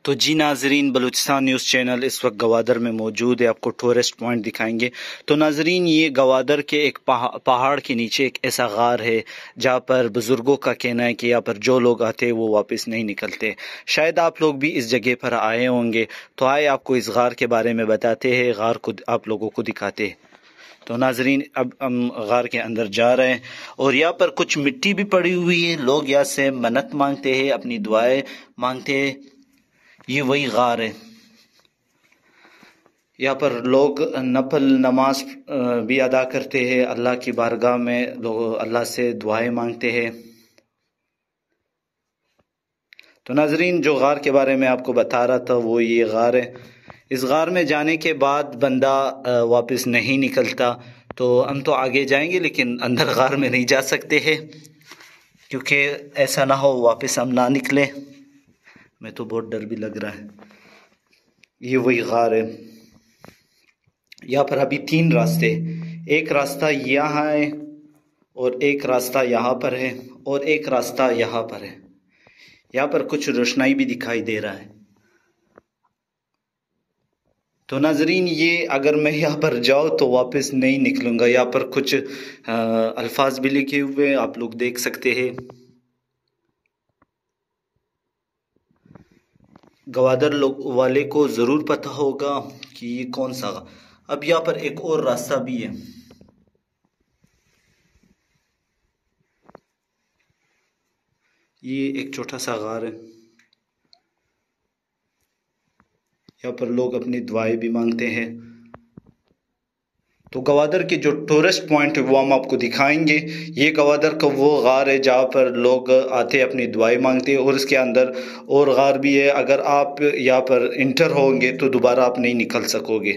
तो जी नाजरीन, Balochistan news channel इस वक्त गवादर में मौजूद है। आपको टूरिस्ट पॉइंट दिखाएंगे। तो नाजरीन, ये गवादर के एक पहाड़ के नीचे एक ऐसा गार है जहाँ पर बुजुर्गों का कहना है कि यहाँ पर जो लोग आते हैं वो वापस नहीं निकलते। शायद आप लोग भी इस जगह पर आए होंगे, तो आए आपको इस गार के बारे में बताते हैं, गार को आप लोगों को दिखाते हैं। तो नाजरीन, अब हम गार के अंदर जा रहे हैं और यहाँ पर कुछ मिट्टी भी पड़ी हुई है। लोग यहाँ से मन्नत मांगते हैं, अपनी दुआएं मांगते हैं। ये वही गार है। यहाँ पर लोग नफल नमाज भी अदा करते हैं, अल्लाह की बारगाह में लोग अल्लाह से दुआएं मांगते हैं। तो नाजरीन, जो गार के बारे में आपको बता रहा था वो ये गार है। इस गार में जाने के बाद बंदा वापस नहीं निकलता। तो हम तो आगे जाएंगे लेकिन अंदर गार में नहीं जा सकते हैं, क्योंकि ऐसा ना हो वापस हम ना निकले। मैं तो बहुत डर भी लग रहा है। ये वही गार है। यहाँ पर अभी 3 रास्ते, एक रास्ता यहाँ है और एक रास्ता यहाँ पर है और एक रास्ता यहाँ पर है। यहाँ पर कुछ रोशनाई भी दिखाई दे रहा है। तो नाजरीन, ये अगर मैं यहाँ पर जाऊँ तो वापस नहीं निकलूँगा। यहाँ पर कुछ अल्फाज भी लिखे हुए आप लोग देख सकते हैं। गवादर लोग वाले को ज़रूर पता होगा कि ये कौन सा। अब यहाँ पर एक और रास्ता भी है। ये एक छोटा सा गार है। यहाँ पर लोग अपनी दुआएं भी मांगते हैं। तो गवादर के जो टूरिस्ट पॉइंट है वो हम आपको दिखाएंगे। ये गवादर का वो गार है जहाँ पर लोग आते अपनी दुआएं मांगते हैं, और इसके अंदर और गार भी है। अगर आप यहाँ पर इंटर होंगे तो दोबारा आप नहीं निकल सकोगे।